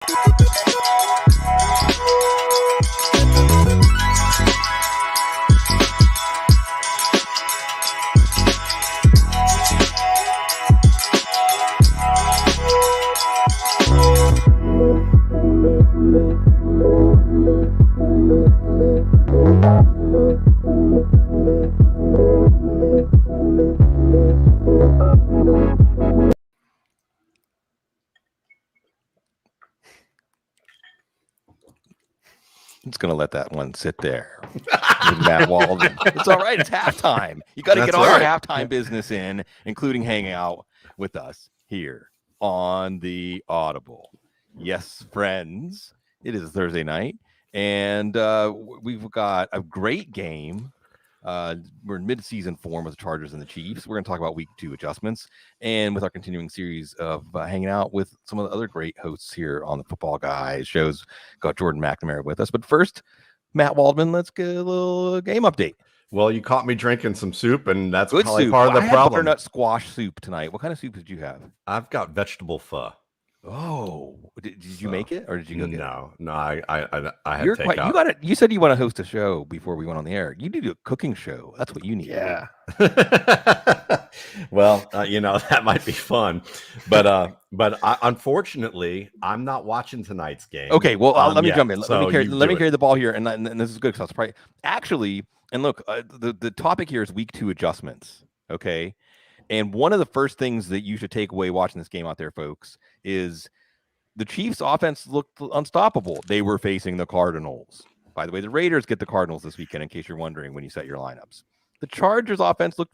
I'm just going to let that one sit there with Matt Waldman. It's all right. It's halftime. You got to get all our halftime business in, including hanging out with us here on the Audible. Yes, friends, it is Thursday night, and we've got a great game. We're in mid-season form with the Chargers and the Chiefs. We're going to talk about week 2 adjustments, and with our continuing series of hanging out with some of the other great hosts here on the Footballguys shows. Got Jordan McNamara with us, but first, Matt Waldman, let's get a little game update. Well, you caught me drinking some soup, and that's good probably soup. part of the I had problem. Butternut squash soup tonight. What kind of soup did you have? I've got vegetable pho. Oh, did you make it, or did you go get it? No, I had takeout. You said you want to host a show before we went on the air. You need a cooking show. That's what you need. Yeah. Well, that might be fun, but unfortunately, I'm not watching tonight's game. Okay, well, let me jump in. So let me carry the ball here, and this is good because probably actually. And look, the topic here is week 2 adjustments. Okay. And one of the first things that you should take away watching this game out there, folks, is the Chiefs' offense looked unstoppable. They were facing the Cardinals. By the way, the Raiders get the Cardinals this weekend, in case you're wondering when you set your lineups. The Chargers' offense looked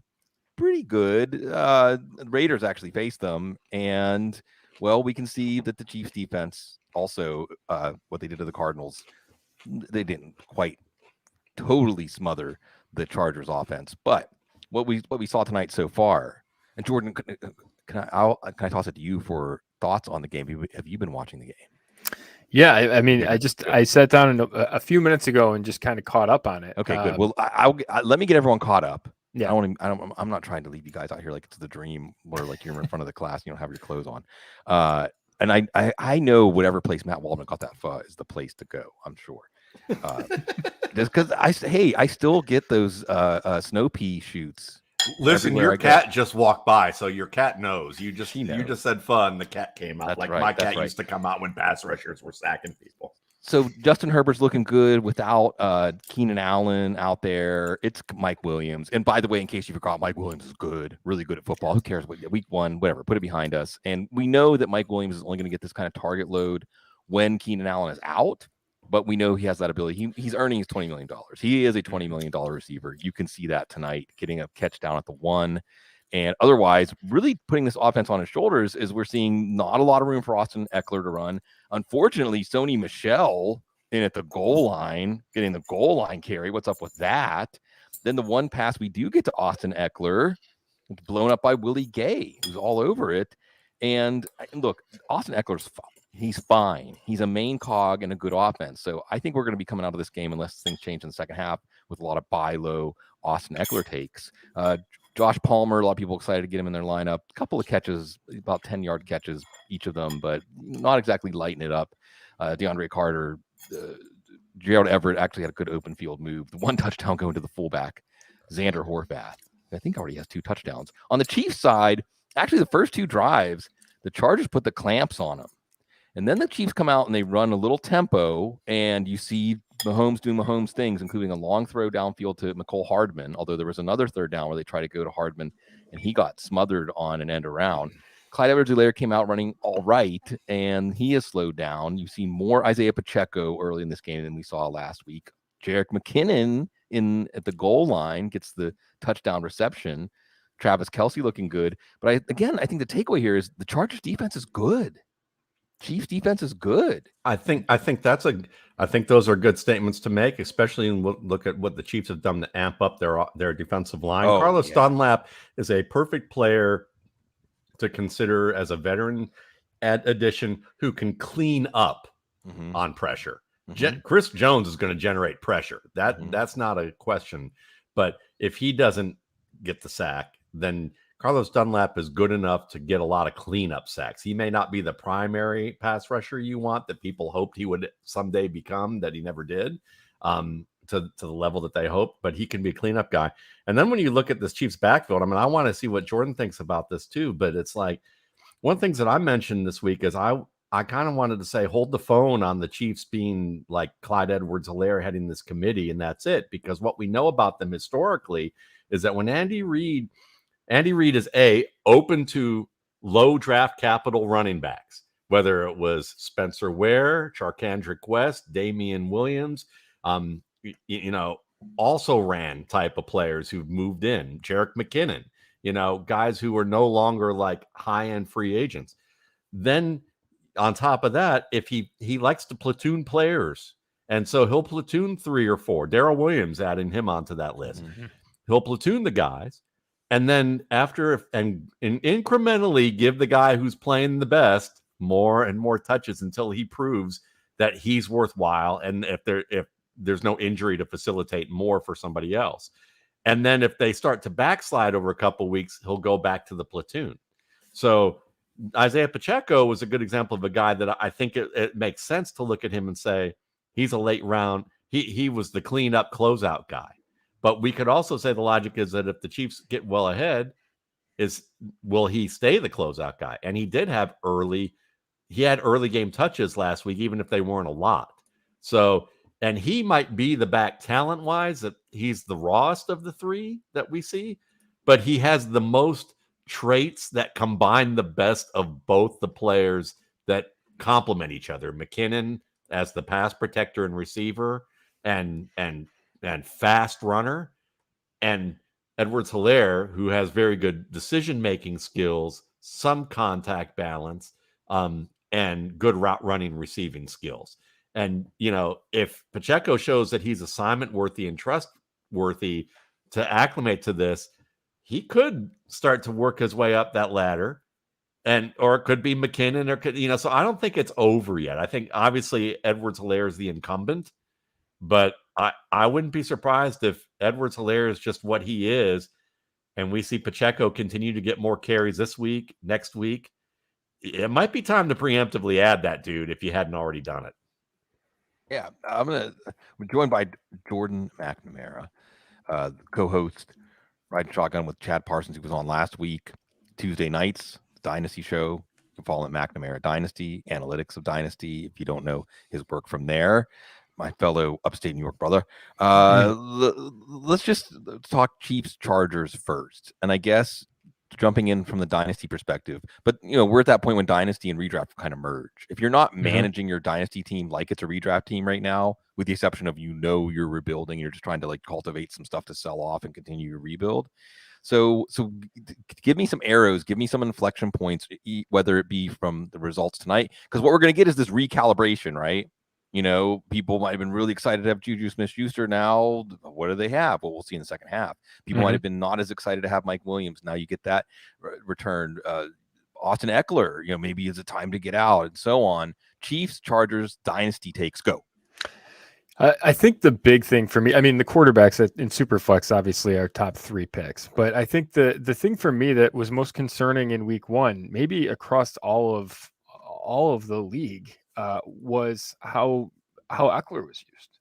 pretty good. The Raiders actually faced them. And, well, we can see that the Chiefs' defense also, what they did to the Cardinals, they didn't quite totally smother the Chargers' offense. But what we saw tonight so far, and Jordan, can I toss it to you for thoughts on the game? Have you been watching the game? Yeah, I mean, I sat down a few minutes ago and just kind of caught up on it. Okay, good. Well, let me get everyone caught up. Yeah, I'm not trying to leave you guys out here like it's the dream where like you're in front of the class, and you don't have your clothes on. And I know whatever place Matt Waldman got that pho is the place to go. I'm sure. Just because I still get those snow pea shoots. Listen, your cat just walked by, so your cat knows. You just said fun. The cat came out. That's my cat used to come out when pass rushers were sacking people. So Justin Herbert's looking good without Keenan Allen out there. It's Mike Williams. And by the way, in case you forgot, Mike Williams is good, really good at football. Who cares? Week 1, whatever, put it behind us. And we know that Mike Williams is only going to get this kind of target load when Keenan Allen is out. But we know he has that ability. He's earning his $20 million. He is a $20 million receiver. You can see that tonight, getting a catch down at the 1. And otherwise, really putting this offense on his shoulders is we're seeing not a lot of room for Austin Eckler to run. Unfortunately, Sony Michel in at the goal line, getting the goal line carry. What's up with that? Then the one pass we do get to Austin Eckler, blown up by Willie Gay, who's all over it. And look, Austin Eckler's he's fine. He's a main cog in a good offense. So I think we're going to be coming out of this game, unless things change in the second half, with a lot of buy low Austin Eckler takes. Josh Palmer, a lot of people excited to get him in their lineup. A couple of catches, about 10-yard catches, each of them, but not exactly lighting it up. DeAndre Carter, Gerald Everett actually had a good open field move. The one touchdown going to the fullback, Xander Horvath. I think already has 2 touchdowns. On the Chiefs side, actually the first 2 drives, the Chargers put the clamps on them. And then the Chiefs come out and they run a little tempo, and you see Mahomes doing Mahomes things, including a long throw downfield to Mecole Hardman, although there was another third down where they tried to go to Hardman, and he got smothered on an end around. Clyde Edwards-Helaire came out running all right, and he is slowed down. You see more Isaiah Pacheco early in this game than we saw last week. Jerick McKinnon at the goal line gets the touchdown reception. Travis Kelce looking good. But I think the takeaway here is the Chargers defense is good. Chiefs defense is good. I think those are good statements to make, especially in look at what the Chiefs have done to amp up their defensive line. Carlos Dunlap is a perfect player to consider as a veteran addition who can clean up on pressure. Chris Jones is going to generate pressure. That's not a question. But if he doesn't get the sack, then Carlos Dunlap is good enough to get a lot of cleanup sacks. He may not be the primary pass rusher you want that people hoped he would someday become, that he never did, to the level that they hoped, but he can be a cleanup guy. And then when you look at this Chiefs backfield, I mean, I want to see what Jordan thinks about this too, but it's like one of the things that I mentioned this week is I kind of wanted to say, hold the phone on the Chiefs being like Clyde Edwards-Helaire heading this committee, and that's it. Because what we know about them historically is that when Andy Reid is open to low draft capital running backs, whether it was Spencer Ware, Charkandrick West, Damian Williams, also ran type of players who've moved in, Jerick McKinnon, guys who are no longer like high-end free agents. Then on top of that, if he likes to platoon players, and so he'll platoon 3 or 4. Darrell Williams, adding him onto that list. Mm-hmm. He'll platoon the guys, and then and incrementally give the guy who's playing the best more and more touches until he proves that he's worthwhile, and if there's no injury to facilitate more for somebody else. And then if they start to backslide over a couple of weeks, he'll go back to the platoon. So Isaiah Pacheco was a good example of a guy that I think it makes sense to look at him and say, he's a late round. He was the cleanup closeout guy. But we could also say the logic is that if the Chiefs get well ahead, will he stay the closeout guy? And he had early game touches last week, even if they weren't a lot. So, and he might be the back talent-wise, that he's the rawest of the 3 that we see, but he has the most traits that combine the best of both the players that complement each other. McKinnon as the pass protector and receiver and fast runner, and Edwards-Helaire, who has very good decision-making skills, some contact balance, and good route running receiving skills. And, if Pacheco shows that he's assignment worthy and trustworthy to acclimate to this, he could start to work his way up that ladder, or it could be McKinnon, or could, so I don't think it's over yet. I think obviously Edwards-Helaire is the incumbent, but I wouldn't be surprised if Edwards-Helaire is just what he is, and we see Pacheco continue to get more carries this week, next week. It might be time to preemptively add that dude if you hadn't already done it. Yeah, we're joined by Jordan McNamara, co-host Riding Shotgun with Chad Parsons, who was on last week, Tuesday nights, Dynasty show. You can follow him, McNamara Dynasty, Analytics of Dynasty, if you don't know his work from there. My fellow upstate New York brother. Let's just talk Chiefs Chargers first. And I guess jumping in from the Dynasty perspective, but we're at that point when Dynasty and redraft kind of merge. If you're not managing your Dynasty team like it's a redraft team right now, with the exception of you're rebuilding, you're just trying to cultivate some stuff to sell off and continue to rebuild. So give me some arrows, give me some inflection points, whether it be from the results tonight, because what we're going to get is this recalibration, right? People might have been really excited to have Juju Smith-Schuster. Now, what do they have? Well, we'll see in the second half. People might have been not as excited to have Mike Williams. Now you get that return. Austin Eckler, maybe it's a time to get out, and so on. Chiefs, Chargers, Dynasty takes, go. I think the big thing for me, the quarterbacks in Superflex obviously are top 3 picks, but I think the thing for me that was most concerning in week 1, maybe across all of the league, was how Eckler was used,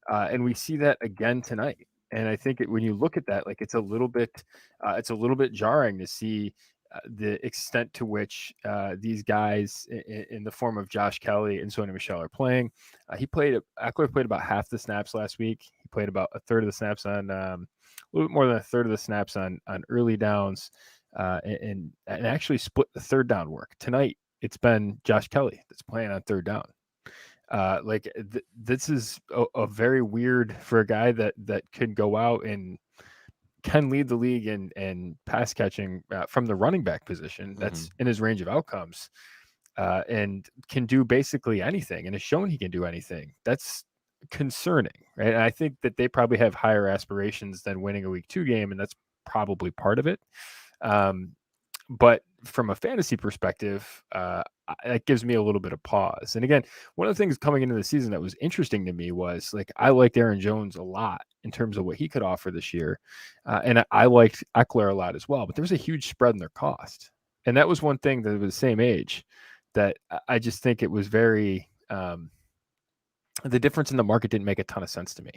and we see that again tonight. And I think when you look at that, it's a little bit jarring to see the extent to which these guys in the form of Josh Kelly and Sony Michel are playing. Eckler played about half the snaps last week. He played about a third of the snaps on a little bit more than a third of the snaps on early downs, and actually split the third down work. Tonight, it's been Josh Kelly that's playing on third down. This is a very weird for a guy that could go out and can lead the league in pass catching from the running back position. That's in his range of outcomes, and can do basically anything, and has shown he can do anything. That's concerning, right? And I think that they probably have higher aspirations than winning a week 2 game, and that's probably part of it. But from a fantasy perspective, that gives me a little bit of pause. And again, one of the things coming into the season that was interesting to me was I liked Aaron Jones a lot in terms of what he could offer this year. And I liked Eckler a lot as well, but there was a huge spread in their cost. And that was one thing that was the same age that I just think it was very, the difference in the market didn't make a ton of sense to me.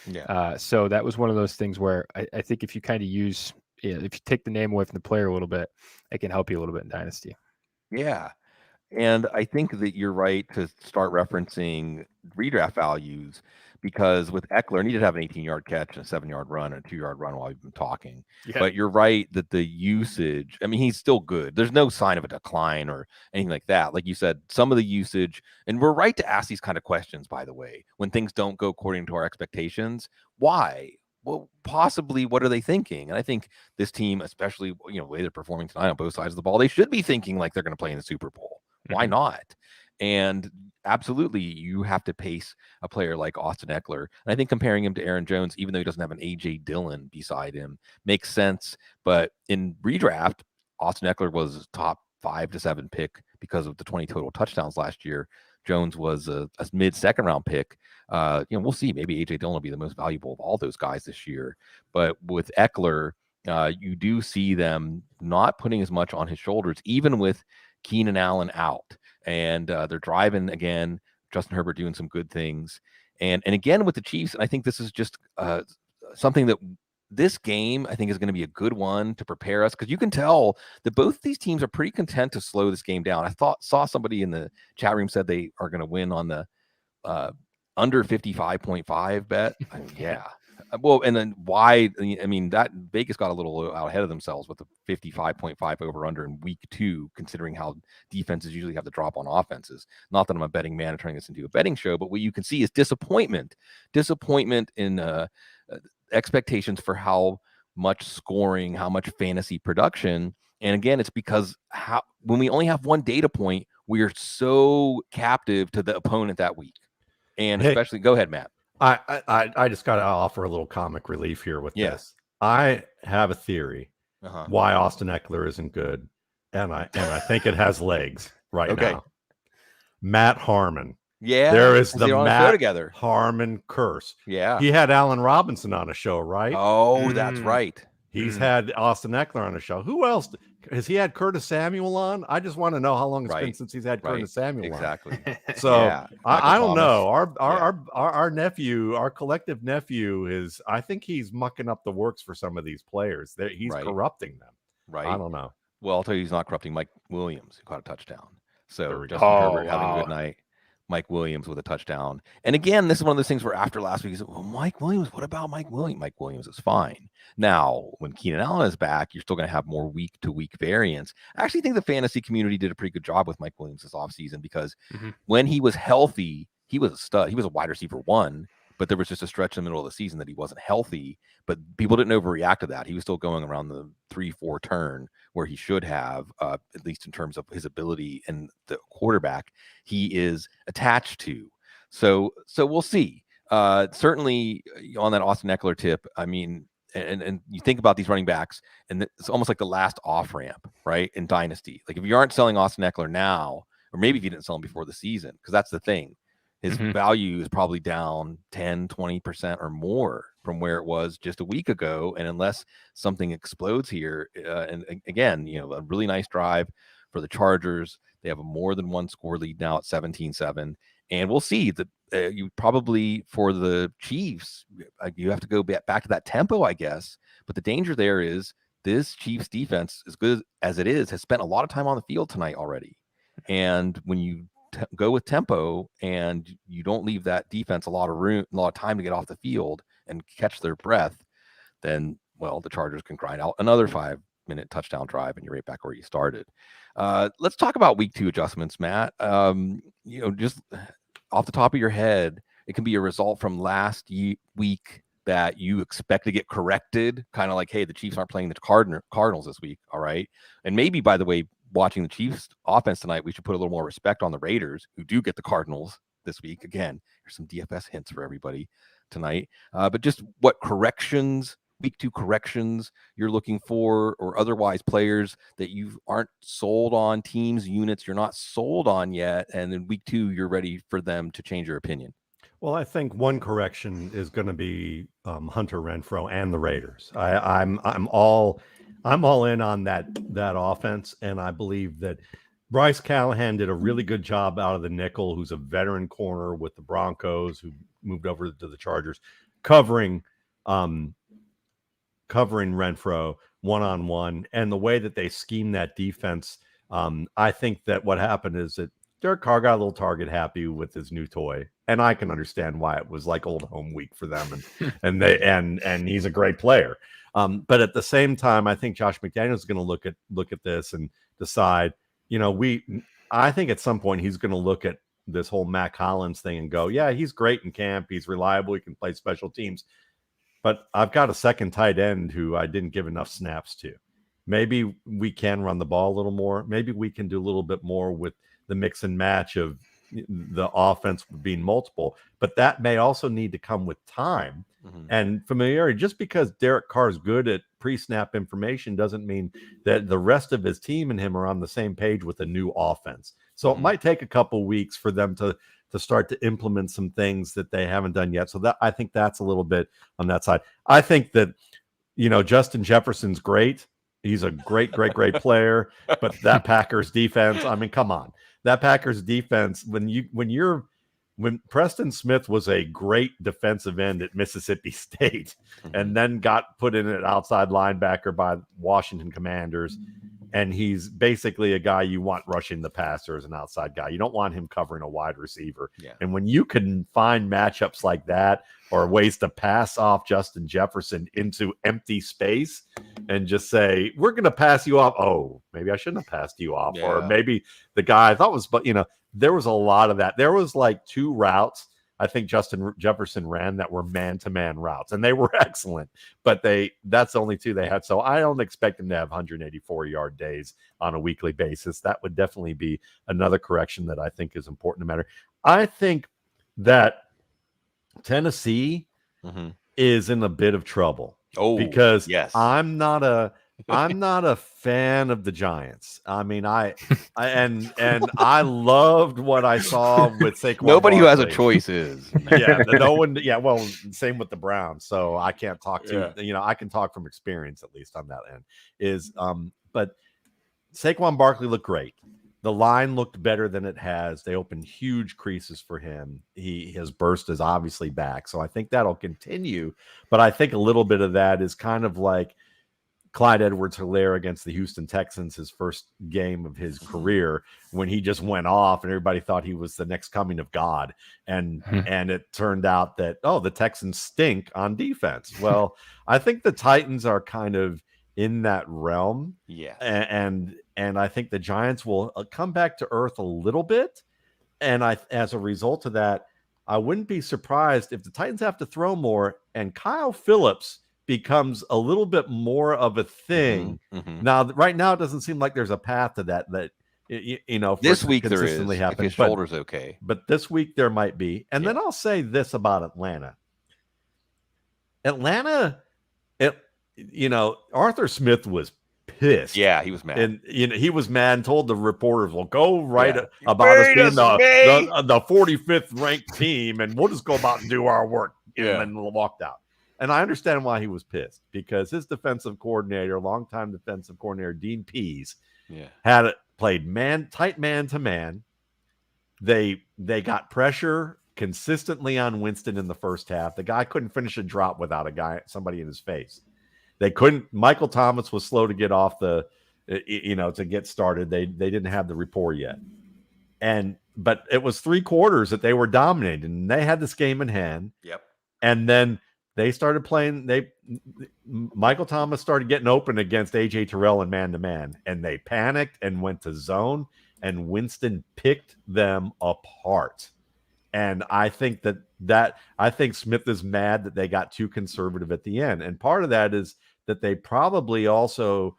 Yeah. So that was one of those things where I think if you kind of use, if you take the name away from the player a little bit, it can help you a little bit in Dynasty. Yeah. And I think that you're right to start referencing redraft values because with Eckler, he did have an 18-yard catch, a 7-yard run, and a 2-yard run while we've been talking. Yeah. But you're right that the usage, I mean, he's still good. There's no sign of a decline or anything like that. Like you said, some of the usage, and we're right to ask these kind of questions, by the way, when things don't go according to our expectations. Why? Well, possibly what are they thinking? And I think this team, especially, the way they're performing tonight on both sides of the ball, they should be thinking like they're going to play in the Super Bowl. Why not? And absolutely, you have to pace a player like Austin Eckler. And I think comparing him to Aaron Jones, even though he doesn't have an A.J. Dillon beside him, makes sense. But in redraft, Austin Eckler was top 5 to 7 pick because of the 20 total touchdowns last year. Jones was a mid-second round pick. We'll see. Maybe A.J. Dillon will be the most valuable of all those guys this year. But with Eckler, you do see them not putting as much on his shoulders, even with Keenan Allen out, and they're driving again. Justin Herbert doing some good things, and again with the Chiefs. I think this is just something that this game I think is going to be a good one to prepare us because you can tell that both these teams are pretty content to slow this game down. I saw somebody in the chat room said they are going to win on the under 55.5 bet. I mean, yeah. Well, and then why? I mean, that Vegas got a little out ahead of themselves with the 55.5 over under in week 2, considering how defenses usually have to drop on offenses. Not that I'm a betting man and turning this into a betting show, but what you can see is disappointment in expectations for how much scoring, how much fantasy production. And again, it's because when we only have one data point, we are so captive to the opponent that week. And especially, go ahead, Matt. I just got to offer a little comic relief here with this. I have a theory why Austin Eckler isn't good, and I think it has legs right now. Matt Harmon. Yeah, there is the Matt Harmon curse. Yeah, he had Allen Robinson on a show, right? Oh, that's right. He's had Austin Eckler on a show. Who else? Has he had Curtis Samuel on? I just want to know how long it's been since he's had Curtis Samuel on. Exactly. So I don't know. Our nephew, our collective nephew, I think he's mucking up the works for some of these players. He's corrupting them. Right. I don't know. Well, I'll tell you, he's not corrupting Mike Williams, who caught a touchdown. So Justin Herbert having a good night. Mike Williams with a touchdown. And again, this is one of those things where after last week, well, Mike Williams, what about Mike Williams? Mike Williams is fine. Now, when Keenan Allen is back, you're still going to have more week-to-week variance. I actually think the fantasy community did a pretty good job with Mike Williams this offseason because when he was healthy, he was a stud. He was a wide receiver 1, but there was just a stretch in the middle of the season that he wasn't healthy. But people didn't overreact to that. He was still going around the 3-4 turn where he should have, at least in terms of his ability and the quarterback he is attached to. So we'll see. Certainly on that Austin Eckler tip, I mean, and you think about these running backs, and it's almost like the last off ramp, right? In Dynasty, like if you aren't selling Austin Eckler now, or maybe if you didn't sell him before the season, because that's the thing. His value is probably down 10, 20% or more from where it was just a week ago. And unless something explodes here, and again, a really nice drive for the Chargers. They have a more than one score lead now at 17-7. And we'll see that you probably, for the Chiefs, you have to go back to that tempo, I guess. But the danger there is this Chiefs defense, as good as it is, has spent a lot of time on the field tonight already. And when you go with tempo and you don't leave that defense a lot of room, a lot of time to get off the field and catch their breath, then, well, the Chargers can grind out another 5-minute touchdown drive and you're right back where you started. Let's talk about week 2 adjustments, Matt. Just off the top of your head, it can be a result from last week that you expect to get corrected, kind of like, hey, the Chiefs aren't playing the Cardinals this week, all right? And maybe, by the way, watching the Chiefs offense tonight, we should put a little more respect on the Raiders, who do get the Cardinals this week. Again, here's some DFS hints for everybody tonight. But just what corrections, week 2 corrections you're looking for, or otherwise players that you aren't sold on, teams, units you're not sold on yet, and in week 2 you're ready for them to change your opinion. Well, I think one correction is going to be Hunter Renfrow and the Raiders. I'm all in on that offense, and I believe that Bryce Callahan did a really good job out of the nickel, who's a veteran corner with the Broncos, who moved over to the Chargers, covering Renfrow one-on-one, and the way that they scheme that defense. I think that what happened is that Derek Carr got a little target happy with his new toy, and I can understand why it was like old home week for them, and he's a great player. But at the same time, I think Josh McDaniels is going to look at this and decide. I think at some point he's going to look at this whole Mac Hollins thing and go, yeah, he's great in camp, he's reliable, he can play special teams, but I've got a second tight end who I didn't give enough snaps to. Maybe we can run the ball a little more. Maybe we can do a little bit more with the mix and match of the offense being multiple, but that may also need to come with time and familiarity. Just because Derek Carr is good at pre-snap information doesn't mean that the rest of his team and him are on the same page with a new offense. So it might take a couple weeks for them to start to implement some things that they haven't done yet. So that, I think that's a little bit on that side. I think that, Justin Jefferson's great. He's a great player, but that Packers defense, I mean, come on. That Packers defense, when Preston Smith was a great defensive end at Mississippi State and then got put in an outside linebacker by Washington Commanders, and he's basically a guy you want rushing the passer as an outside guy. You don't want him covering a wide receiver. Yeah. And when you can find matchups like that or ways to pass off Justin Jefferson into empty space and just say, we're going to pass you off. Oh, maybe I shouldn't have passed you off. Yeah. Or maybe the guy I thought was, but there was a lot of that. There was like 2 routes I think Justin Jefferson ran that were man-to-man routes, and they were excellent, but that's the only 2 they had. So I don't expect them to have 184-yard days on a weekly basis. That would definitely be another correction that I think is important to matter. I think that Tennessee is in a bit of trouble. Because yes. I'm not a fan of the Giants. I mean, I loved what I saw with Saquon. Nobody Barkley. Who has a choice is. Yeah, no one. Yeah, well, same with the Browns. So I can't talk to I can talk from experience at least on that end. But Saquon Barkley looked great. The line looked better than it has. They opened huge creases for him. His burst is obviously back, so I think that'll continue. But I think a little bit of that is kind of like Clyde Edwards-Helaire against the Houston Texans, his first game of his career, when he just went off and everybody thought he was the next coming of God. And it turned out that, the Texans stink on defense. Well, I think the Titans are kind of in that realm. Yeah. And I think the Giants will come back to earth a little bit. And as a result of that, I wouldn't be surprised if the Titans have to throw more and Kyle Phillips becomes a little bit more of a thing. Now, right now, it doesn't seem like there's a path to that this week there is. Happen. His shoulder's okay. But this week there might be. And then I'll say this about Atlanta. Arthur Smith was pissed. Yeah, he was mad. And he was mad and told the reporters, well, go write about us being the 45th ranked team, and we'll just go about and do our work. And then walked out. And I understand why he was pissed, because his defensive coordinator, longtime defensive coordinator, Dean Pease, had it played tight man to man. They got pressure consistently on Winston in the first half. The guy couldn't finish a drop without somebody in his face. They couldn't. Michael Thomas was slow to get off to get started. They didn't have the rapport yet. But it was 3 quarters that they were dominating, and they had this game in hand. Yep. And then they started playing. Michael Thomas started getting open against AJ Terrell in man-to-man, and they panicked and went to zone, and Winston picked them apart. And I think I think Smith is mad that they got too conservative at the end. And part of that is that they probably also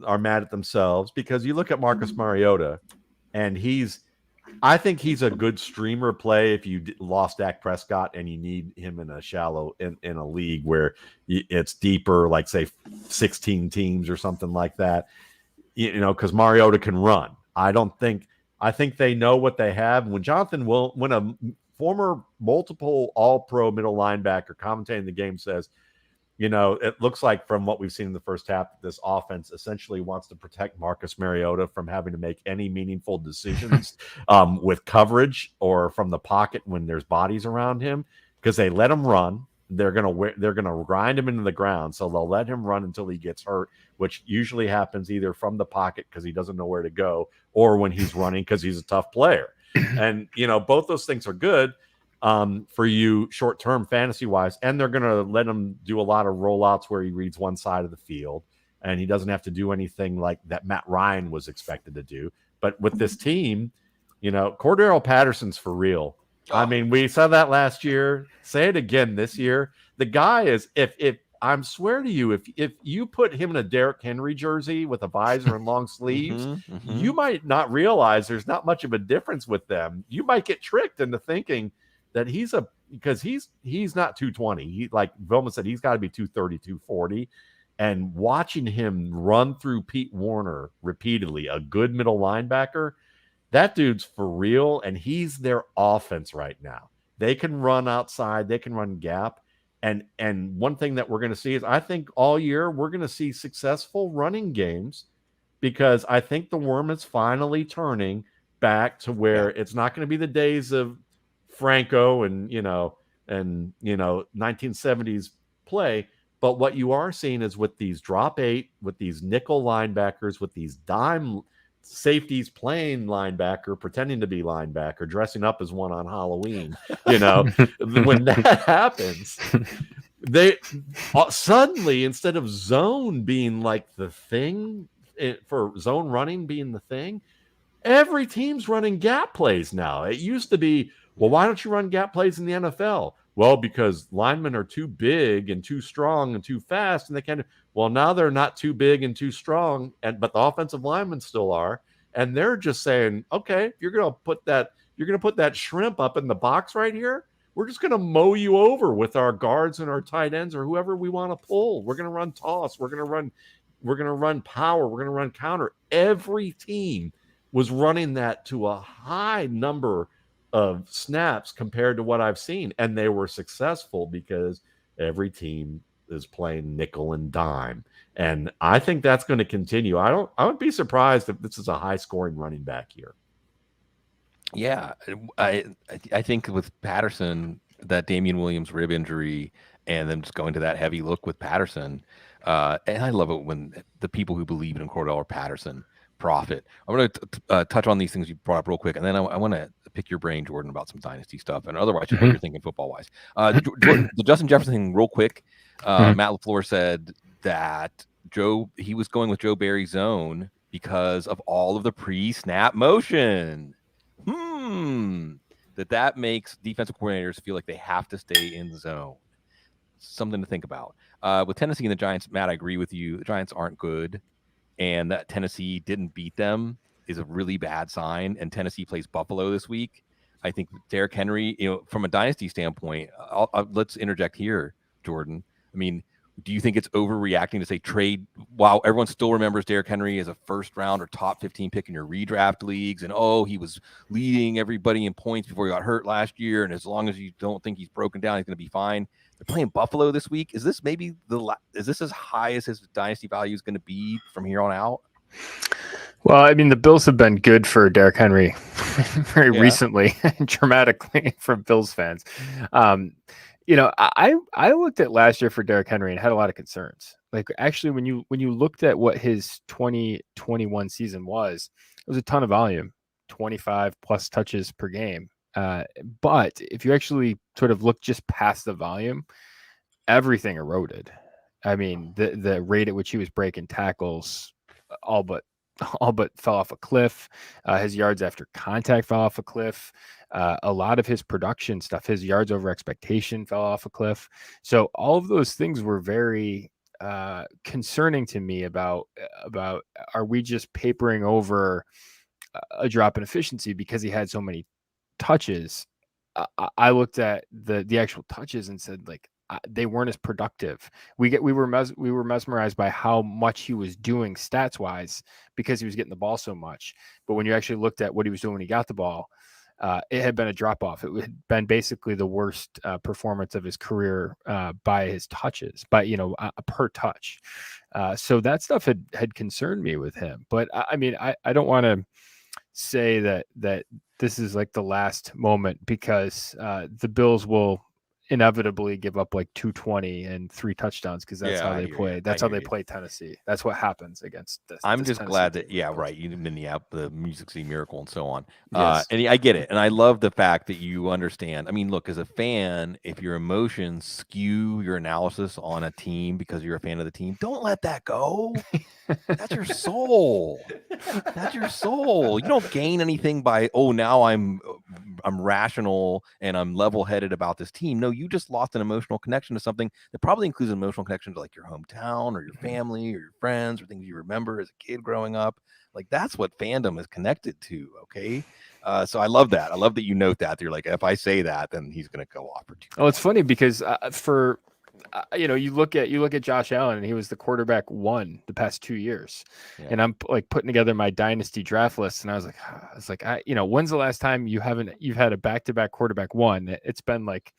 are mad at themselves, because you look at Marcus Mariota, and I think he's a good streamer play if you lost Dak Prescott and you need him in a league where it's deeper, like say 16 teams or something like that, because Mariota can run. I think they know what they have. When former multiple all-pro middle linebacker commentating the game says, it looks like from what we've seen in the first half, this offense essentially wants to protect Marcus Mariota from having to make any meaningful decisions with coverage or from the pocket when there's bodies around him, because they let him run. They're gonna grind him into the ground, so they'll let him run until he gets hurt, which usually happens either from the pocket because he doesn't know where to go, or when he's running because he's a tough player. And both those things are good for you short-term fantasy-wise, and they're going to let him do a lot of rollouts where he reads one side of the field, and he doesn't have to do anything like that Matt Ryan was expected to do. But with this team, Cordero Patterson's for real. I mean, we saw that last year. Say it again this year. The guy is, if I swear to you, if you put him in a Derrick Henry jersey with a visor and long sleeves, you might not realize there's not much of a difference with them. You might get tricked into thinking that because he's not 220. He, like Vilma said, he's got to be 230, 240. And watching him run through Pete Warner repeatedly, a good middle linebacker, that dude's for real. And he's their offense right now. They can run outside, they can run gap. And one thing that we're going to see is, I think all year we're going to see successful running games, because I think the worm is finally turning back to where it's not going to be the days of Franco and 1970s play. But what you are seeing is with these drop 8, with these nickel linebackers, with these dime safeties playing linebacker, pretending to be linebacker, dressing up as one on Halloween, when that happens, they suddenly, instead of zone being like the thing for zone running being the thing, every team's running gap plays now. It used to be, well, why don't you run gap plays in the NFL? Well, because linemen are too big and too strong and too fast, and they can't. Well, now they're not too big and too strong, but the offensive linemen still are, and they're just saying, okay, you're gonna put that shrimp up in the box right here. We're just gonna mow you over with our guards and our tight ends or whoever we want to pull. We're gonna run toss. We're gonna run power. We're gonna run counter. Every team was running that to a high number of snaps compared to what I've seen, and they were successful because every team is playing nickel and dime, and I think that's going to continue. I would be surprised if this is a high scoring running back here. Yeah, I think with Patterson, that Damian Williams rib injury, and then just going to that heavy look with Patterson, and I love it when the people who believe in Cordell Patterson profit. I'm going to touch on these things you brought up real quick, and then I want to pick your brain, Jordan, about some dynasty stuff, and otherwise just what you're thinking football-wise. The Justin Jefferson thing, real quick. Matt LaFleur said that he was going with Joe Barry's zone because of all of the pre-snap motion. That makes defensive coordinators feel like they have to stay in the zone. Something to think about. With Tennessee and the Giants, Matt, I agree with you. The Giants aren't good, and that Tennessee didn't beat them is a really bad sign. And Tennessee plays Buffalo this week. I think Derrick Henry, from a dynasty standpoint, let's interject here, Jordan. I mean, do you think it's overreacting to say trade while everyone still remembers Derrick Henry as a first round or top 15 pick in your redraft leagues? And, he was leading everybody in points before he got hurt last year. And as long as you don't think he's broken down, he's going to be fine. They're playing Buffalo this week. Is this maybe is this as high as his dynasty value is going to be from here on out? Well, I mean, the Bills have been good for Derrick Henry very recently, dramatically, from Bills fans. I looked at last year for Derrick Henry and had a lot of concerns. Like, actually, when you looked at what his 2021 season was, it was a ton of volume, 25 plus touches per game. But if you actually sort of look just past the volume, everything eroded. I mean, the rate at which he was breaking tackles all but fell off a cliff. His yards after contact fell off a cliff. A lot of his production stuff, his yards over expectation, fell off a cliff. So all of those things were very concerning to me about are we just papering over a drop in efficiency because he had so many touches? I looked at the actual touches and said, like, they weren't as productive. We were mesmerized by how much he was doing stats wise because he was getting the ball so much. But when you actually looked at what he was doing when he got the ball, it had been a drop off. It had been basically the worst performance of his career by his touches, per touch. So that stuff had concerned me with him. But I mean, I don't want to say that this is like the last moment, because the Bills will inevitably give up like 220 and 3 touchdowns, because that's how they play. That's how they play Tennessee. That's what happens against this. I'm just glad that right, you didn't the Music City Miracle and so on. Yes. And I get it, and I love the fact that you understand. I mean, look, as a fan, if your emotions skew your analysis on a team because you're a fan of the team, don't let that go. That's your soul. That's your soul. You don't gain anything by now I'm rational and I'm level-headed about this team. No, you just lost an emotional connection to something that probably includes an emotional connection to like your hometown or your family or your friends or things you remember as a kid growing up. Like that's what fandom is connected to. Okay. So I love that. I love that you note that. You're like, if I say that, then he's going to go off for 2. Well, it's funny because you look at Josh Allen, and he was the quarterback 1 the past 2 years. Yeah. And I'm like putting together my dynasty draft list, and I was like, when's the last time you've had a back-to-back quarterback 1? It's been like,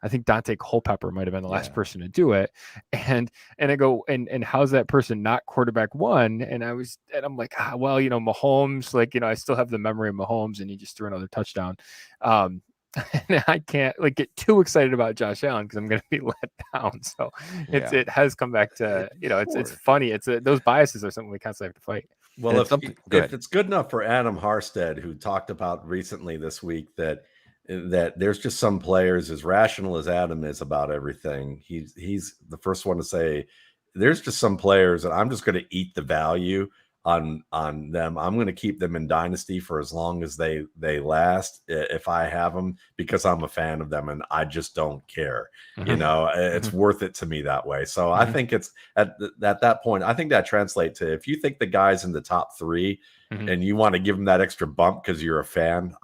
I think Dante Culpepper might have been the last person to do it. And I go, and how's that person not quarterback 1? And I'm like, Mahomes, I still have the memory of Mahomes, and he just threw another touchdown. And I can't get too excited about Josh Allen because I'm going to be let down. So it has come back to, it's funny. Those biases are something we constantly have to fight. Well, if it's good enough for Adam Harstead, who talked about recently this week that there's just some players, as rational as Adam is about everything, he's the first one to say there's just some players that I'm just going to eat the value on them. I'm going to keep them in dynasty for as long as they last if I have them, because I'm a fan of them and I just don't care. It's worth it to me that way. So I think it's at that point, I think that translates to, if you think the guy's in the top 3 and you want to give him that extra bump because you're a fan,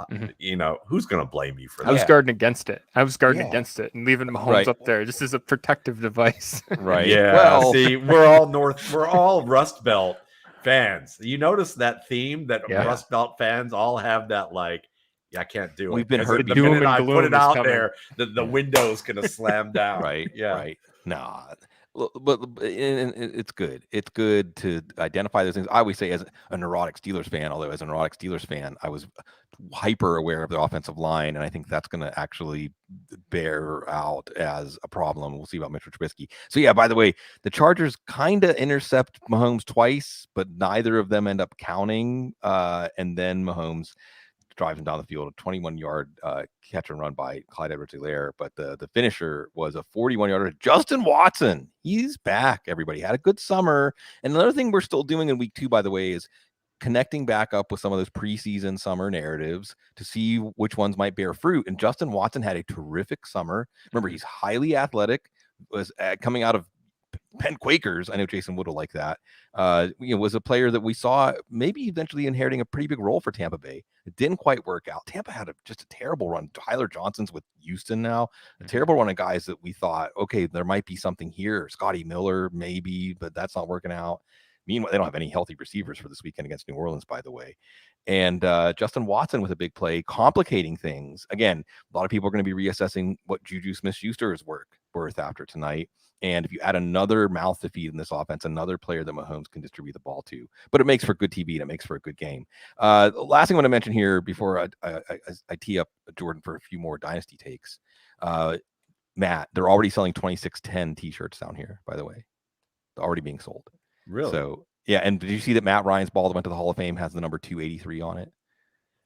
who's going to blame you for that? I was guarding against it. Against it and leaving Mahomes up there just as a protective device. Right. Yeah. Well, see, we're all Rust Belt fans. You notice that theme that Rust Belt fans all have, that I can't do it. We've been hurt. The minute I put it out there, the window's going to slam down. Right. Yeah. Right. Nah. But it's good. It's good to identify those things. I always say, as a neurotic Steelers fan, I was hyper aware of the offensive line, and I think that's going to actually bear out as a problem. We'll see about Mitchell Trubisky. So yeah, by the way, the Chargers kind of intercept Mahomes twice, but neither of them end up counting. And then Mahomes drives him down the field, a 21-yard catch and run by Clyde Edwards-Helaire. But the finisher was a 41-yarder. Justin Watson, he's back. Everybody had a good summer. And another thing we're still doing in week 2, by the way, is connecting back up with some of those preseason summer narratives to see which ones might bear fruit. And Justin Watson had a terrific summer. Remember, he's highly athletic, was coming out of Penn Quakers. I know Jason Wood will like that. Was a player that we saw maybe eventually inheriting a pretty big role for Tampa Bay. It didn't quite work out. Tampa had just a terrible run. Tyler Johnson's with Houston now. A terrible run of guys that we thought, okay, there might be something here. Scotty Miller, maybe, but that's not working out. Meanwhile, they don't have any healthy receivers for this weekend against New Orleans, by the way. And Justin Watson with a big play, complicating things. Again, a lot of people are going to be reassessing what Juju Smith-Schuster is worth after tonight. And if you add another mouth to feed in this offense, another player that Mahomes can distribute the ball to, but it makes for good TV and it makes for a good game. The last thing I want to mention here before I tee up Jordan for a few more dynasty takes, Matt, they're already selling 2610 t-shirts down here, by the way. They're already being sold. Really? So yeah. And did you see that Matt Ryan's ball that went to the Hall of Fame has the number 283 on it?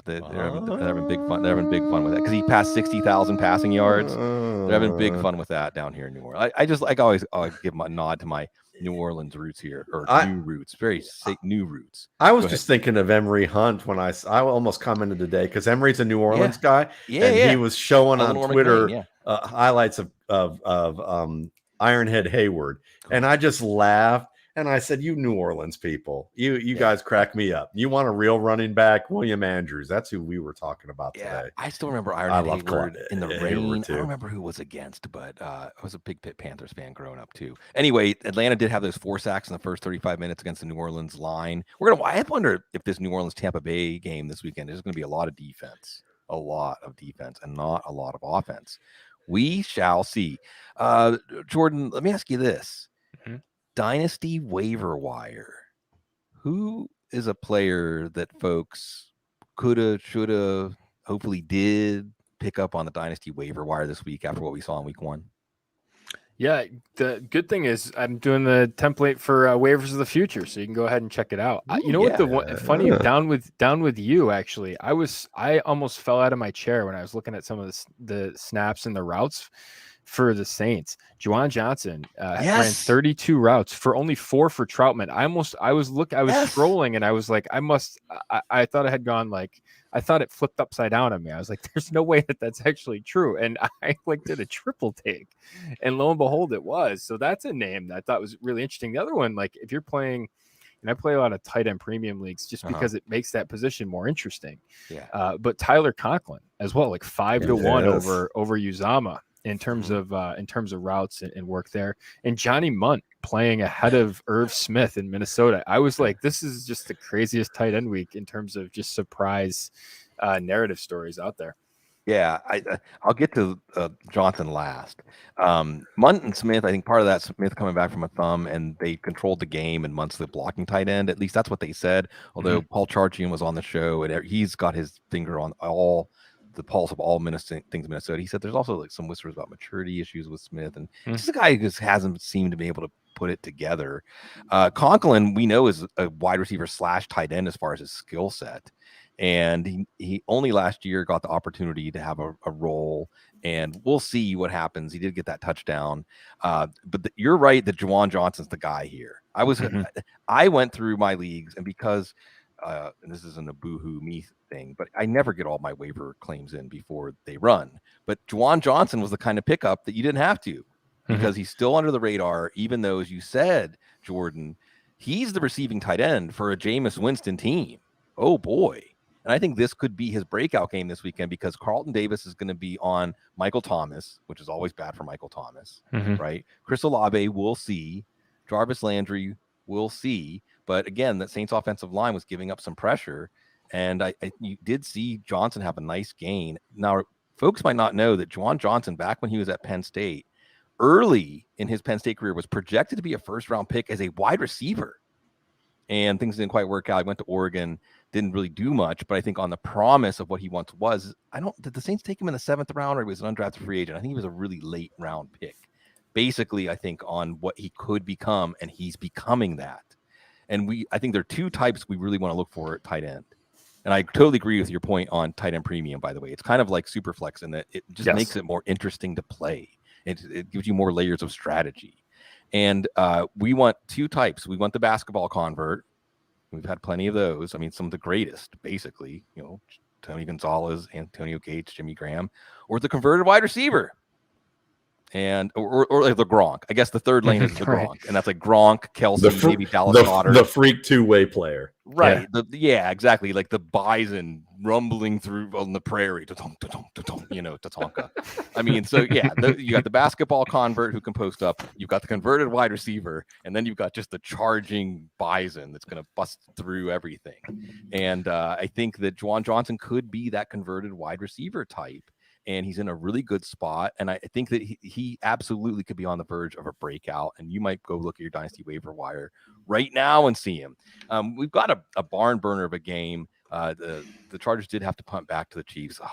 They're having big fun. They're having big fun with that because he passed 60,000 passing yards. They're having big fun with that down here in New Orleans. I just always give my nod to my New Orleans roots here, or new roots, very new roots. I was just thinking of Emery Hunt when I almost commented today because Emery's a New Orleans guy, and he was showing on Twitter highlights of Ironhead Hayward, and I just laughed. And I said, you New Orleans people, you guys crack me up. You want a real running back, William Andrews. That's who we were talking about today. I still remember Ironhead Hayward in the rain. I don't remember who it was against, but I was a big Pitt Panthers fan growing up too. Anyway, Atlanta did have those 4 sacks in the first 35 minutes against the New Orleans line. I wonder if this New Orleans Tampa Bay game this weekend is going to be a lot of defense. a lot of defense and not a lot of offense. We shall see. Jordan, let me ask you this. Mm-hmm. Dynasty waiver wire. Who is a player that folks coulda, shoulda, hopefully did pick up on the Dynasty waiver wire this week after what we saw in week 1? Yeah, the good thing is I'm doing the template for waivers of the future, so you can go ahead and check it out. You know what funny down with you actually, I almost fell out of my chair when I was looking at some of the snaps and the routes for the Saints. Juwan Johnson ran 32 routes for only 4 for Troutman. I was scrolling and I was like, I thought I had gone like. I thought it flipped upside down on me. I was like, there's no way that that's actually true. And I did a triple take, and lo and behold, it was. So that's a name that I thought was really interesting. The other one, like if you're playing, and I play a lot of tight end premium leagues just because it makes that position more interesting. Yeah. But Tyler Conklin as well, like 5-1 over Uzama in terms of routes and work there. And Johnny Munt playing ahead of Irv Smith in Minnesota. I was like, this is just the craziest tight end week in terms of just surprise narrative stories out there. Yeah, I'll get to Johnson last. Munt and Smith, I think part of that Smith coming back from a thumb, and they controlled the game, and Munt's the blocking tight end. At least that's what they said. Although Paul Charchian was on the show, and he's got his finger on the pulse of all things Minnesota. He said there's also like some whispers about maturity issues with Smith, and just a guy who just hasn't seemed to be able to put it together. Conklin, we know, is a wide receiver / tight end as far as his skill set. And he only last year got the opportunity to have a role, and we'll see what happens. He did get that touchdown. But you're right that Juwan Johnson's the guy here. I went through my leagues, and because and this isn't a boohoo me thing, but I never get all my waiver claims in before they run. But Juwan Johnson was the kind of pickup that you didn't have to, because he's still under the radar, even though, as you said, Jordan, he's the receiving tight end for a Jameis Winston team. Oh boy. And I think this could be his breakout game this weekend, because Carlton Davis is going to be on Michael Thomas, which is always bad for Michael Thomas, right? Chris Olave, we'll see. Jarvis Landry, we'll see. But again, that Saints offensive line was giving up some pressure, and you did see Johnson have a nice gain. Now, folks might not know that Juwan Johnson, back when he was at Penn State, early in his Penn State career, was projected to be a first-round pick as a wide receiver. And things didn't quite work out. He went to Oregon, didn't really do much, but I think on the promise of what he once was, did the Saints take him in the 7th round, or he was an undrafted free agent? I think he was a really late round pick. Basically, I think on what he could become, and he's becoming that. And I think there are 2 types we really want to look for at tight end. And I totally agree with your point on tight end premium, by the way. It's kind of like Superflex in that it just makes it more interesting to play. It gives you more layers of strategy. And we want 2 types. We want the basketball convert. We've had plenty of those. I mean, some of the greatest, basically, Tony Gonzalez, Antonio Gates, Jimmy Graham, or the converted wide receiver. And or like the Gronk. I guess the third lane is the Gronk, and that's like Gronk, Kelsey, maybe Dallas Goedert, the freak 2-way player, right? Yeah, exactly. Like the bison rumbling through on the prairie, Tatonka. I mean, so yeah, you got the basketball convert who can post up. You've got the converted wide receiver, and then you've got just the charging bison that's going to bust through everything. And I think that Juwan Johnson could be that converted wide receiver type. And he's in a really good spot. And I think that he absolutely could be on the verge of a breakout. And you might go look at your Dynasty waiver wire right now and see him. We've got a barn burner of a game. The Chargers did have to punt back to the Chiefs. Oh,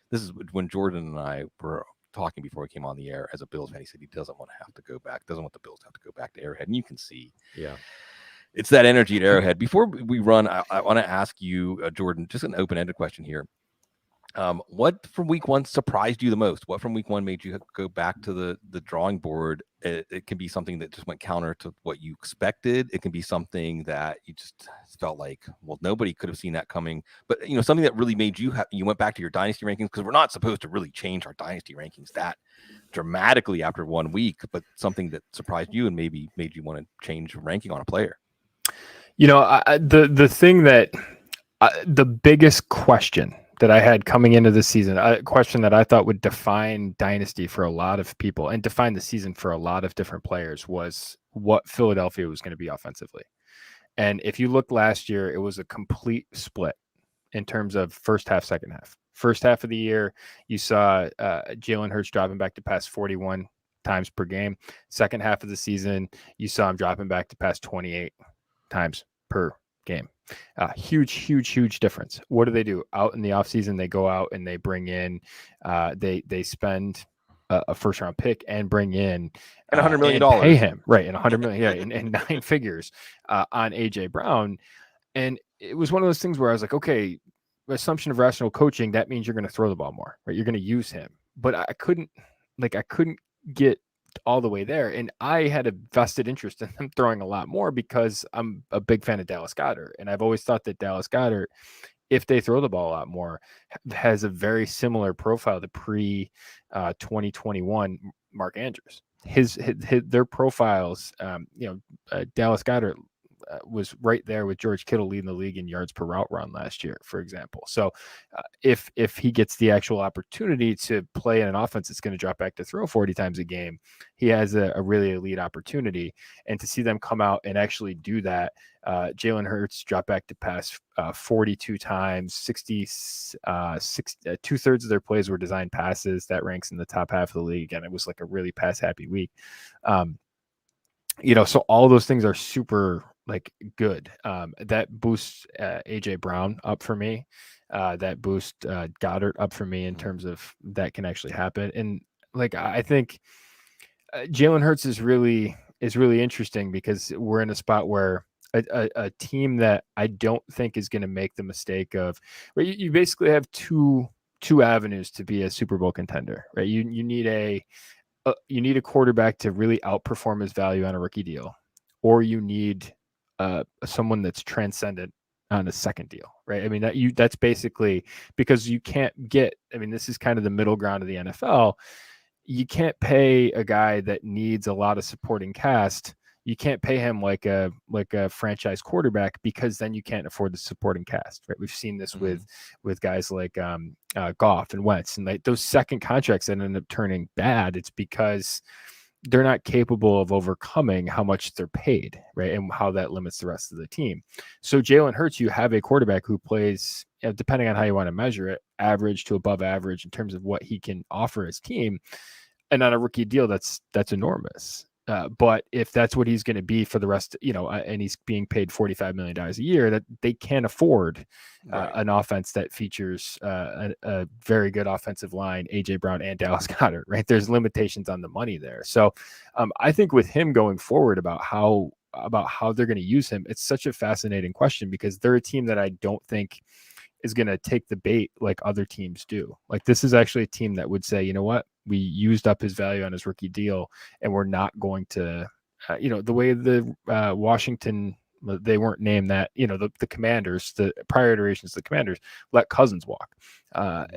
this is when Jordan and I were talking before we came on the air as a Bills fan. He said he doesn't want to have to go back, doesn't want the Bills to have to go back to Arrowhead. And you can see. Yeah. It's that energy at Arrowhead. Before we run, I want to ask you, Jordan, just an open-ended question here. What from week 1 surprised you the most? What from week 1 made you go back to the drawing board? It can be something that just went counter to what you expected. It can be something that you just felt like, well, nobody could have seen that coming. But something that really made you you went back to your dynasty rankings, because we're not supposed to really change our dynasty rankings that dramatically after 1 week, but something that surprised you and maybe made you want to change ranking on a player. The thing that the biggest question that I had coming into the season, a question that I thought would define dynasty for a lot of people and define the season for a lot of different players, was what Philadelphia was going to be offensively. And if you looked last year, it was a complete split in terms of first half, second half. First half of the year, you saw Jalen Hurts dropping back to pass 41 times per game. Second half of the season, you saw him dropping back to pass 28 times per game. Huge difference. What do? Out in the offseason, they go out and they bring in, they spend a first round pick and bring in and $100 million, pay him, right? And $100 million, and 9 figures on AJ Brown. And it was one of those things where I was like, okay, assumption of rational coaching, that means you're going to throw the ball more, right? You're going to use him. But I couldn't get all the way there. And I had a vested interest in them throwing a lot more because I'm a big fan of Dallas Goedert. And I've always thought that Dallas Goedert, if they throw the ball a lot more, has a very similar profile to pre-2021 Mark Andrews. Their profiles, Dallas Goedert was right there with George Kittle leading the league in yards per route run last year, for example. So if he gets the actual opportunity to play in an offense that's going to drop back to throw 40 times a game, he has a really elite opportunity. And to see them come out and actually do that, Jalen Hurts dropped back to pass 42 times, 2/3 of their plays were designed passes. That ranks in the top half of the league. And it was like a really pass happy week. So all those things are super good. That boosts AJ Brown up for me. That boosts Goddard up for me in terms of that can actually happen. And I think Jalen Hurts is really interesting because we're in a spot where a team that I don't think is going to make the mistake of, right? You basically have two avenues to be a Super Bowl contender, right? You need a quarterback to really outperform his value on a rookie deal, or you need someone that's transcendent on a second deal, right? I mean, that's basically because you can't get, this is kind of the middle ground of the NFL. You can't pay a guy that needs a lot of supporting cast. You can't pay him like a franchise quarterback because then you can't afford the supporting cast, right? We've seen this with guys like Goff and Wentz, and those second contracts that end up turning bad. It's because they're not capable of overcoming how much they're paid, right? And how that limits the rest of the team. So Jalen Hurts, you have a quarterback who plays, depending on how you want to measure it, average to above average in terms of what he can offer his team. And on a rookie deal, that's enormous. But if that's what he's going to be for the rest, and he's being paid $45 million a year, that they can't afford an offense that features a very good offensive line, AJ Brown and Dallas Goedert, right? There's limitations on the money there. So I think with him going forward about how they're going to use him, it's such a fascinating question because they're a team that I don't think is going to take the bait like other teams do. This is actually a team that would say, you know what, we used up his value on his rookie deal and we're not going to, the way the Washington, they weren't named that, the Commanders, the prior iterations of the Commanders let Cousins walk. I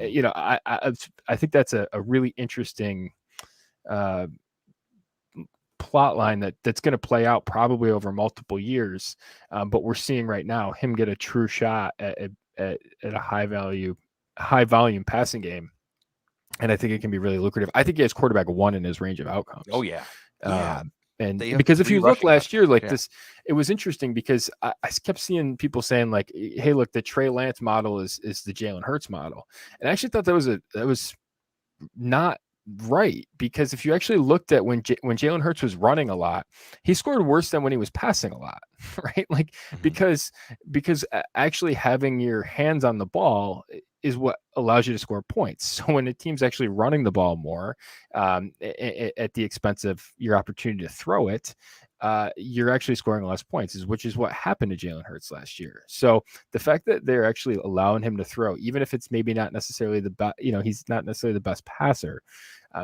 think that's a really interesting plot line that's going to play out probably over multiple years. But we're seeing right now him get a true shot at a high volume passing game. And I think it can be really lucrative. I think he has quarterback 1 in his range of outcomes. Oh yeah. And because if you look last year, this, it was interesting because I kept seeing people saying hey, look, the Trey Lance model is the Jalen Hurts model. And I actually thought that was not right, because if you actually looked at when Jalen Hurts was running a lot, he scored worse than when he was passing a lot, right? Because actually having your hands on the ball is what allows you to score points. So when a team's actually running the ball more at the expense of your opportunity to throw it, you're actually scoring less points, which is what happened to Jalen Hurts last year. So the fact that they're actually allowing him to throw, even if it's maybe not necessarily he's not necessarily the best passer,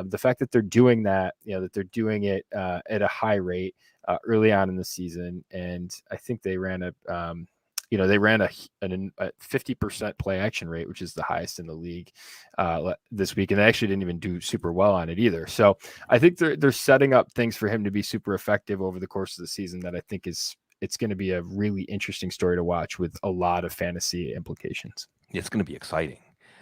the fact that they're doing that, that they're doing it at a high rate early on in the season. And I think they ran a 50% play action rate, which is the highest in the league this week. And they actually didn't even do super well on it either. So I think they're setting up things for him to be super effective over the course of the season that I think it's going to be a really interesting story to watch with a lot of fantasy implications. It's going to be exciting.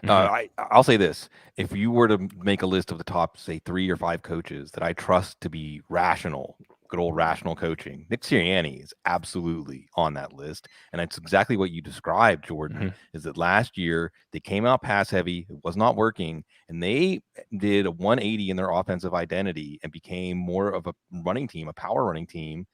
I'll say this. If you were to make a list of the top, say, 3 or 5 coaches that I trust to be rational good old rational coaching. Nick Sirianni is absolutely on that list. And that's exactly what you described, Jordan, is that last year they came out pass heavy. It was not working. And they did a 180 in their offensive identity and became more of a running team, a power running team.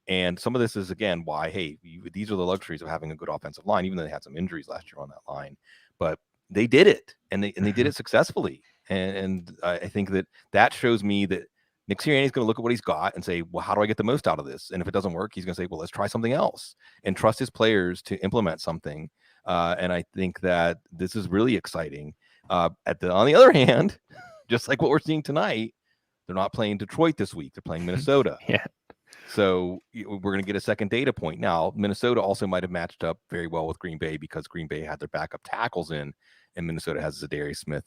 And some of this is, again, why, hey, these are the luxuries of having a good offensive line, even though they had some injuries last year on that line. But they did it, and they did it successfully. And I think that shows me that Nick Sirianni is going to look at what he's got and say, well, how do I get the most out of this? And if it doesn't work, he's going to say, well, let's try something else and trust his players to implement something. And I think that this is really exciting. On the other hand, just like what we're seeing tonight, they're not playing Detroit this week. They're playing Minnesota. Yeah. So we're going to get a second data point. Now, Minnesota also might have matched up very well with Green Bay because Green Bay had their backup tackles in, and Minnesota has Zadarius Smith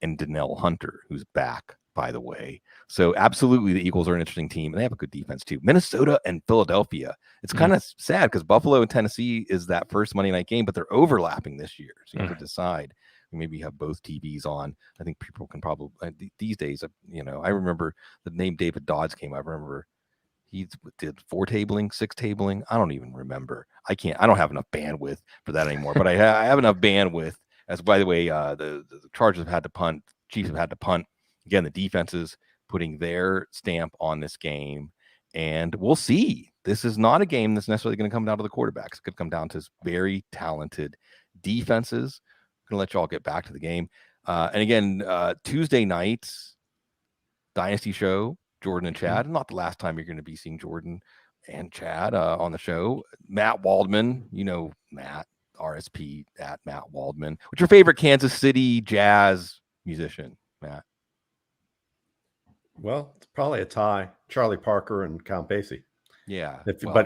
and Danielle Hunter, who's back, by the way. So absolutely, the Eagles are an interesting team, and they have a good defense too. Minnesota and Philadelphia. It's kind of sad because Buffalo and Tennessee is that first Monday night game, but they're overlapping this year. So you have to decide. Maybe have both TVs on. I think people can probably these days. I remember the name David Dodds came. I remember he did 4 tabling, 6 tabling. I don't even remember. I don't have enough bandwidth for that anymore. But I have enough bandwidth. As by the way, the Chargers have had to punt. Chiefs have had to punt. Again, the defenses putting their stamp on this game, and we'll see. This is not a game that's necessarily going to come down to the quarterbacks. It could come down to very talented defenses. I'm going to let you all get back to the game. And again, Tuesday nights, Dynasty Show, Jordan and Chad. Not the last time you're going to be seeing Jordan and Chad on the show. Matt Waldman, Matt, RSP at Matt Waldman. What's your favorite Kansas City jazz musician, Matt? Well, it's probably a tie. Charlie Parker and Count Basie. Yeah.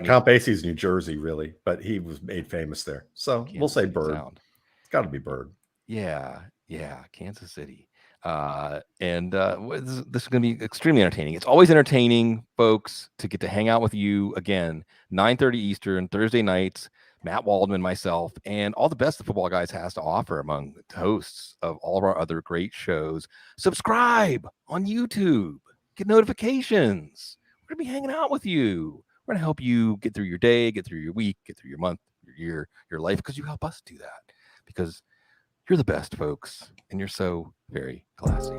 Count Basie's New Jersey, really. But he was made famous there. So we'll say Bird. Sound. It's got to be Bird. Yeah. Kansas City. And this is going to be extremely entertaining. It's always entertaining, folks, to get to hang out with you again, 9:30 Eastern, Thursday nights. Matt Waldman, myself, and all the best the Football Guys has to offer among the hosts of all of our other great shows. Subscribe on YouTube. Get notifications. We're going to be hanging out with you. We're going to help you get through your day, get through your week, get through your month, your year, your life, because you help us do that. Because you're the best, folks, and you're so very classy.